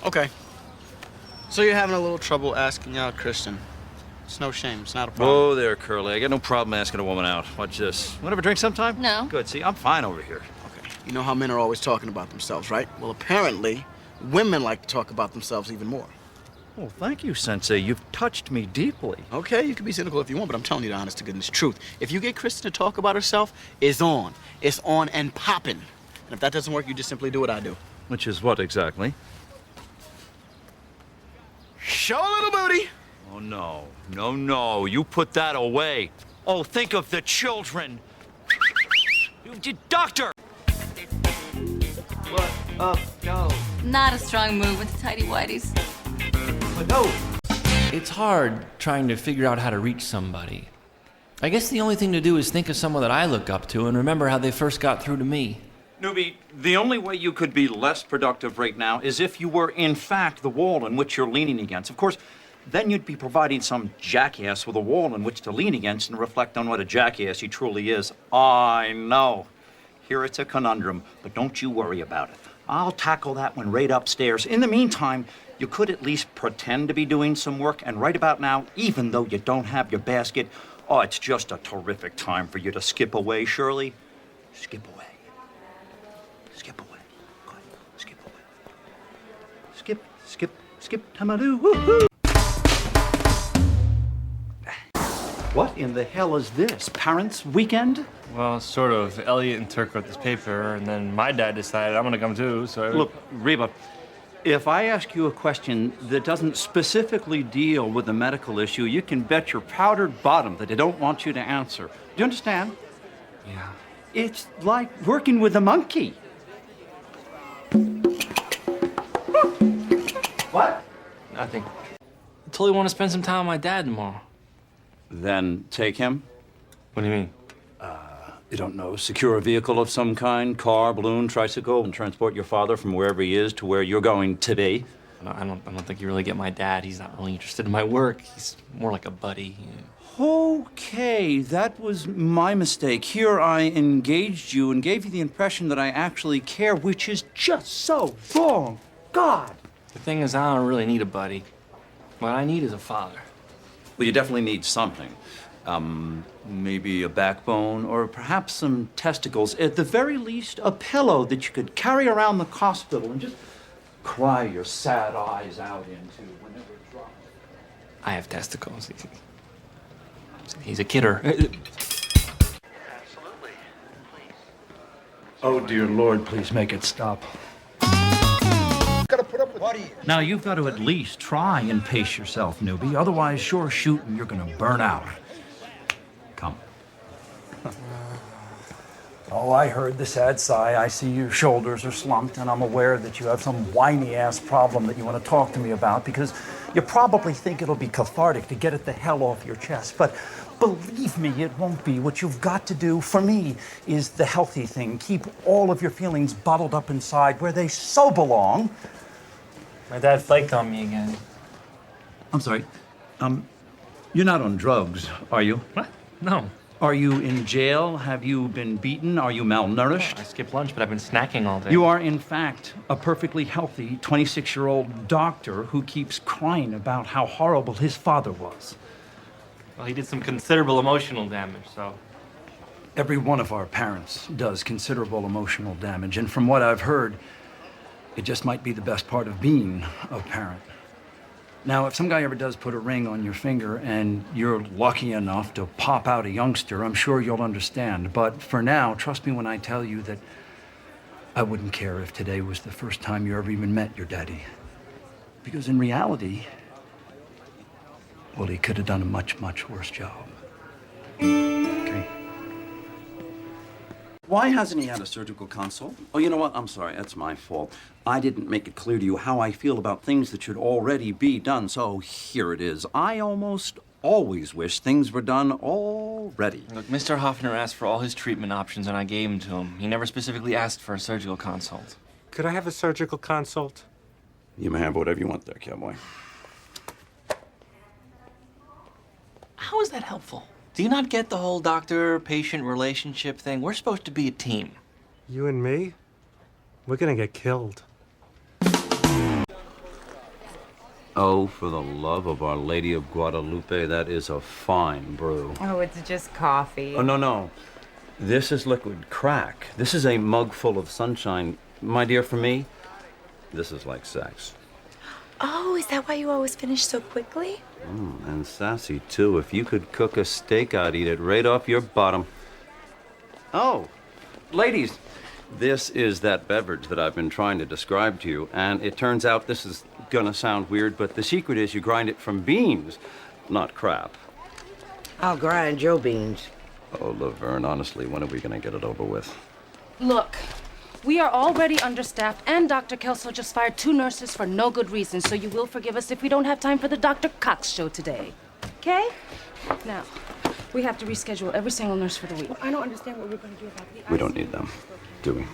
Okay. So you're having a little trouble asking out Kristen. It's no shame. It's not a problem. Whoa there, Curly. I got no problem asking a woman out. Watch this. Want to have a drink sometime? No. Good. See, I'm fine over here. Okay. You know how men are always talking about themselves, right? Well, apparently, women like to talk about themselves even more. Oh, thank you, Sensei. You've touched me deeply. Okay, you can be cynical if you want, but I'm telling you the honest to goodness truth. If you get Kristen to talk about herself, it's on. It's on and popping. And if that doesn't work, you just simply do what I do. Which is what exactly? Show a little booty. Oh, no. No, no. You put that away. Oh, think of the children. Doctor! What up, go? Not a strong move with the tighty whities. But no. It's hard trying to figure out how to reach somebody. I guess the only thing to do is think of someone that I look up to and remember how they first got through to me. Newbie, the only way you could be less productive right now is if you were, in fact, the wall in which you're leaning against. Of course, then you'd be providing some jackass with a wall in which to lean against and reflect on what a jackass he truly is. I know. Here it's a conundrum, but don't you worry about it. I'll tackle that one right upstairs. In the meantime, you could at least pretend to be doing some work, and right about now, even though you don't have your basket, oh, it's just a terrific time for you to skip away, Shirley. Skip away. Skip away. Good. Skip away. Skip, tamadoo, woo-hoo! What in the hell is this? Parents' weekend? Well, sort of. Elliot and Turk wrote this paper, and then my dad decided I'm gonna come too, so... Look, Reba, if I ask you a question that doesn't specifically deal with a medical issue, you can bet your powdered bottom that I don't want you to answer. Do you understand? Yeah. It's like working with a monkey. What? Nothing. I totally want to spend some time with my dad tomorrow. Then take him. What do you mean? You don't know, secure a vehicle of some kind, car, balloon, tricycle, and transport your father from wherever he is to where you're going to be. No, I don't think you really get my dad. He's not really interested in my work. He's more like a buddy. Okay, that was my mistake. Here I engaged you and gave you the impression that I actually care, which is just so wrong. God! The thing is, I don't really need a buddy. What I need is a father. Well, you definitely need something. Maybe a backbone or perhaps some testicles. At the very least, a pillow that you could carry around the hospital and just cry your sad eyes out into whenever it drops. I have testicles. He's a kidder. Absolutely. Please. Oh, dear Lord, please make it stop. Now, you've got to at least try and pace yourself, newbie. Otherwise, sure shooting, you're going to burn out. Come. Oh, I heard the sad sigh. I see your shoulders are slumped, and I'm aware that you have some whiny-ass problem that you want to talk to me about because you probably think it'll be cathartic to get it the hell off your chest. But believe me, it won't be. What you've got to do, for me, is the healthy thing. Keep all of your feelings bottled up inside where they so belong. My dad flaked on me again. I'm sorry. You're not on drugs, are you? What? No. Are you in jail? Have you been beaten? Are you malnourished? I skipped lunch, but I've been snacking all day. You are, in fact, a perfectly healthy 26-year-old doctor who keeps crying about how horrible his father was. Well, he did some considerable emotional damage, so... Every one of our parents does considerable emotional damage, and from what I've heard, it just might be the best part of being a parent. Now, if some guy ever does put a ring on your finger and you're lucky enough to pop out a youngster, I'm sure you'll understand. But for now, trust me when I tell you that I wouldn't care if today was the first time you ever even met your daddy. Because in reality, well, he could have done a much, much worse job. Okay? Why hasn't he had a surgical consult? Oh, you know what? I'm sorry. That's my fault. I didn't make it clear to you how I feel about things that should already be done, so here it is. I almost always wish things were done already. Look, Mr. Hoffner asked for all his treatment options, and I gave them to him. He never specifically asked for a surgical consult. Could I have a surgical consult? You may have whatever you want there, cowboy. How is that helpful? Do you not get the whole doctor-patient relationship thing? We're supposed to be a team. You and me? We're gonna get killed. Oh, for the love of Our Lady of Guadalupe, that is a fine brew. Oh, it's just coffee. Oh, no, no. This is liquid crack. This is a mug full of sunshine. My dear, for me, this is like sex. Oh, is that why you always finish so quickly? And sassy, too. If you could cook a steak, I'd eat it right off your bottom. Oh, ladies, this is that beverage that I've been trying to describe to you. And it turns out this is gonna sound weird, but the secret is you grind it from beans, not crap. I'll grind your beans. Oh, Laverne, honestly, when are we gonna get it over with? Look, we are already understaffed, and Dr. Kelso just fired 2 nurses for no good reason, so you will forgive us if we don't have time for the Dr. Cox show today. Okay? Now, we have to reschedule every single nurse for the week. I don't understand what we're going to do about the We don't need them, do we?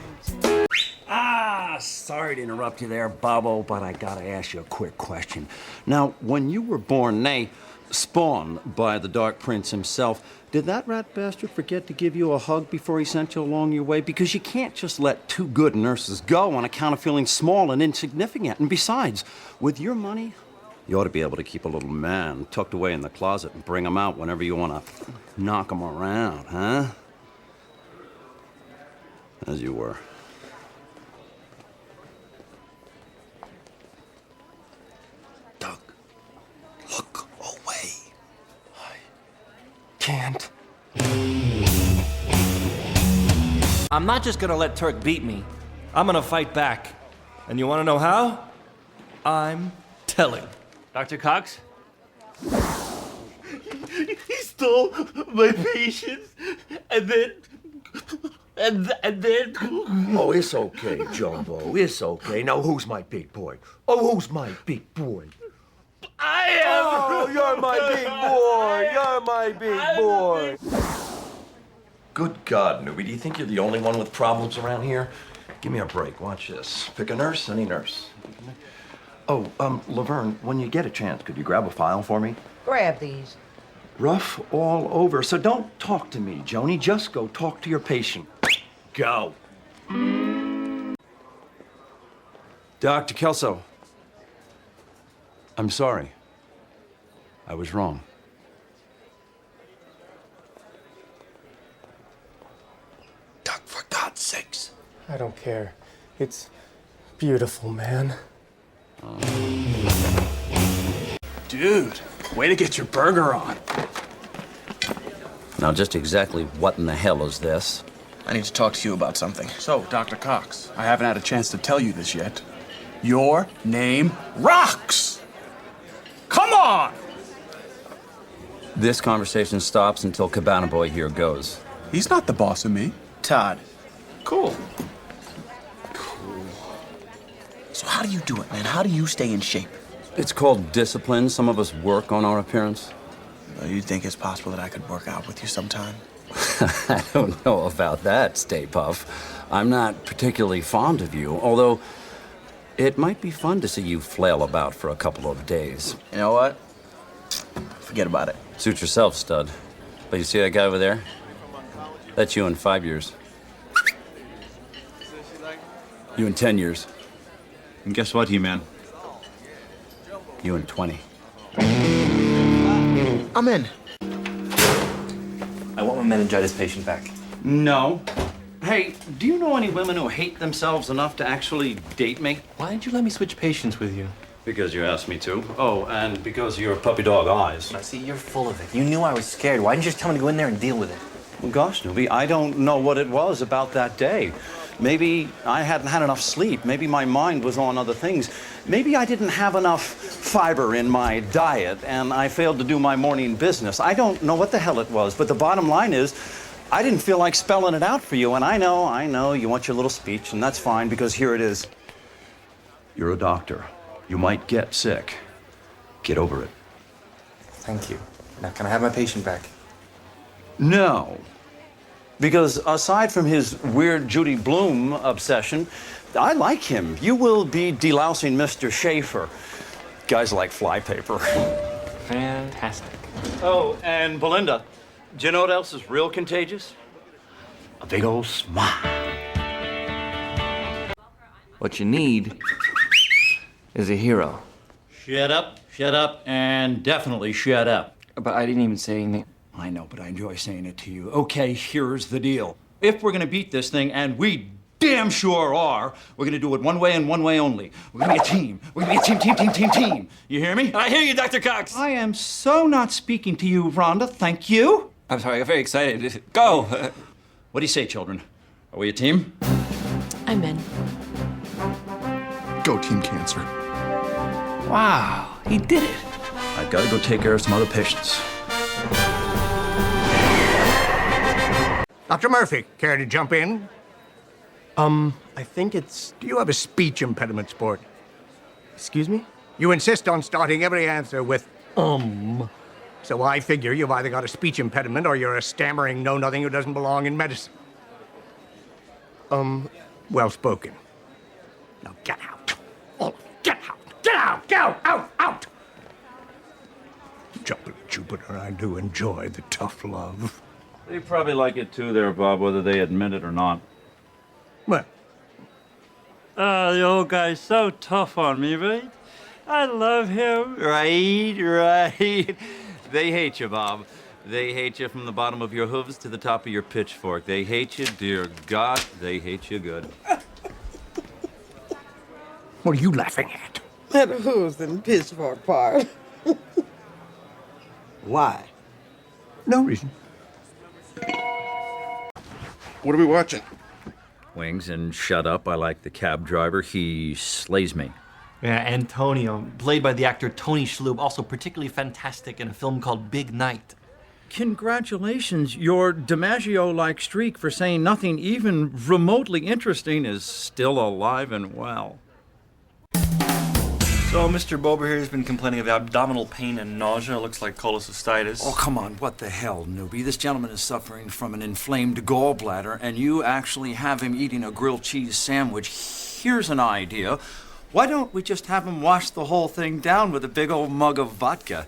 Sorry to interrupt you there, Bobo, but I gotta ask you a quick question. Now, when you were born, nay, spawned by the Dark Prince himself, did that rat bastard forget to give you a hug before he sent you along your way? Because you can't just let 2 good nurses go on account of feeling small and insignificant. And besides, with your money, you ought to be able to keep a little man tucked away in the closet and bring him out whenever you want to knock him around, huh? As you were. Doug, look away. I can't. I'm not just gonna let Turk beat me. I'm gonna fight back. And you wanna know how? I'm telling. Dr. Cox? He stole my patience, and then. Oh, it's okay, Jumbo. It's okay. Now, who's my big boy? Oh, who's my big boy? I am. Oh, you're my big boy. You're my big boy. Good God, newbie. Do you think you're the only one with problems around here? Give me a break. Watch this. Pick a nurse, any nurse. Oh, Laverne, when you get a chance, could you grab a file for me? Grab these. Rough all over. So don't talk to me, Joni. Just go talk to your patient. Go. Dr. Kelso, I'm sorry. I was wrong. Doug, for God's sakes. I don't care. It's beautiful, man. Dude, way to get your burger on. Now, just exactly what in the hell is this? I need to talk to you about something. So, Dr. Cox, I haven't had a chance to tell you this yet. Your name rocks! Come on! This conversation stops until Cabana Boy here goes. He's not the boss of me. Todd. Cool. So how do you do it, man? How do you stay in shape? It's called discipline. Some of us work on our appearance. You think it's possible that I could work out with you sometime? I don't know about that, Stay Puff. I'm not particularly fond of you, although it might be fun to see you flail about for a couple of days. You know what? Forget about it. Suit yourself, stud. But you see that guy over there? That's you in 5 years. You in 10 years. And guess what, He-Man? You in 20. I'm in. I want my meningitis patient back. No. Hey, do you know any women who hate themselves enough to actually date me? Why did you let me switch patients with you? Because you asked me to. Oh, and because of your puppy dog eyes. Now, see, you're full of it. You knew I was scared. Why didn't you just tell me to go in there and deal with it? Well, gosh, Nubi, I don't know what it was about that day. Maybe I hadn't had enough sleep. Maybe my mind was on other things. Maybe I didn't have enough fiber in my diet and I failed to do my morning business. I don't know what the hell it was, but the bottom line is I didn't feel like spelling it out for you. And I know, you want your little speech, and that's fine because here it is. You're a doctor. You might get sick. Get over it. Thank you. Now, can I have my patient back? No. Because aside from his weird Judy Blume obsession, I like him. You will be delousing Mr. Schaefer. Guys like flypaper. Fantastic. Oh, and Belinda, do you know what else is real contagious? A big old smile. What you need is a hero. Shut up, and definitely shut up. But I didn't even say anything. I know, but I enjoy saying it to you. Okay, here's the deal. If we're gonna beat this thing, and we damn sure are, we're gonna do it one way and one way only. We're gonna be a team. We're gonna be a team. You hear me? I hear you, Dr. Cox. I am so not speaking to you, Rhonda. Thank you. I'm sorry, I got very excited. Go. What do you say, children? Are we a team? I'm in. Go Team Cancer. Wow, he did it. I've got to go take care of some other patients. Dr. Murphy, care to jump in? I think it's... Do you have a speech impediment, sport? Excuse me? You insist on starting every answer with, So I figure you've either got a speech impediment or you're a stammering know-nothing who doesn't belong in medicine. Well spoken. Now get out. All of you, get out. Get out! Get out! Jumping Jupiter, I do enjoy the tough love. They probably like it too there, Bob, whether they admit it or not. Well, the old guy's so tough on me, right? I love him. Right. They hate you, Bob. They hate you from the bottom of your hooves to the top of your pitchfork. They hate you, dear God, they hate you good. what are you laughing at? At who's in pitchfork part? Why? No reason. What are we watching? Wings and shut up. I like the cab driver. He slays me. Yeah, Antonio, played by the actor Tony Shalhoub, also particularly fantastic in a film called Big Night. Congratulations. Your DiMaggio-like streak for saying nothing even remotely interesting is still alive and well. So, Mr. Bober here has been complaining of abdominal pain and nausea. Looks like cholecystitis. Oh, come on. What the hell, newbie? This gentleman is suffering from an inflamed gallbladder, and you actually have him eating a grilled cheese sandwich. Here's an idea. Why don't we just have him wash the whole thing down with a big old mug of vodka?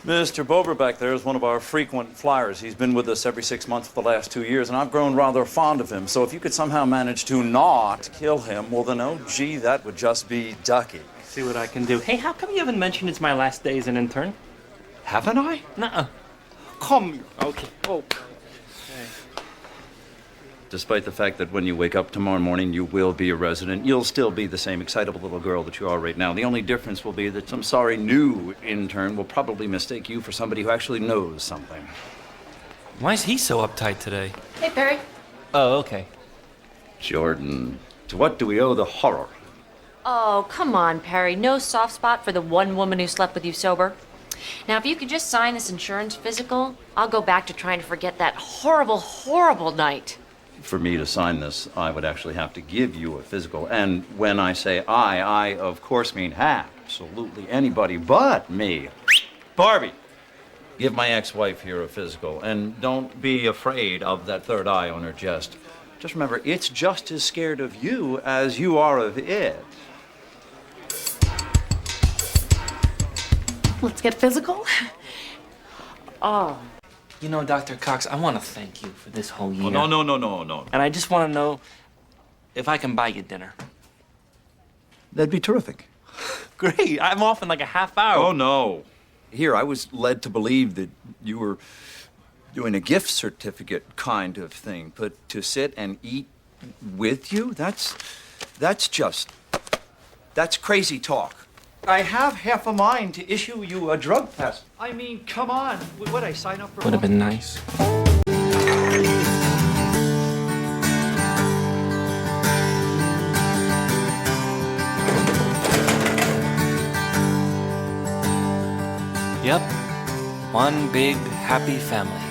Mr. Bober back there is one of our frequent flyers. He's been with us every 6 months for the last 2 years, and I've grown rather fond of him. So if you could somehow manage to not kill him, well then, oh gee, that would just be ducky. See what I can do. Hey, how come you haven't mentioned it's my last day as an intern? Haven't I? Nuh-uh. Come. Okay. Oh. Despite the fact that when you wake up tomorrow morning, you will be a resident, you'll still be the same excitable little girl that you are right now. The only difference will be that some sorry new intern will probably mistake you for somebody who actually knows something. Why is he so uptight today? Hey, Perry. Oh, okay. Jordan, to what do we owe the horror? Oh, come on, Perry. No soft spot for the one woman who slept with you sober. Now, if you could just sign this insurance physical, I'll go back to trying to forget that horrible, horrible night. For me to sign this, I would actually have to give you a physical. And when I say I of course mean absolutely anybody but me. Barbie, give my ex-wife here a physical. And don't be afraid of that third eye on her chest. Just remember, it's just as scared of you as you are of it. Let's get physical. Oh. You know, Dr. Cox, I want to thank you for this whole year. Oh, no. And I just want to know if I can buy you dinner. That'd be terrific. Great. I'm off in like a half hour. Oh, no. Here, I was led to believe that you were doing a gift certificate kind of thing, but to sit and eat with you, that's crazy talk. I have half a mind to issue you a drug test. I mean, come on. Would I sign up for Would have been nice. Yep. One big happy family.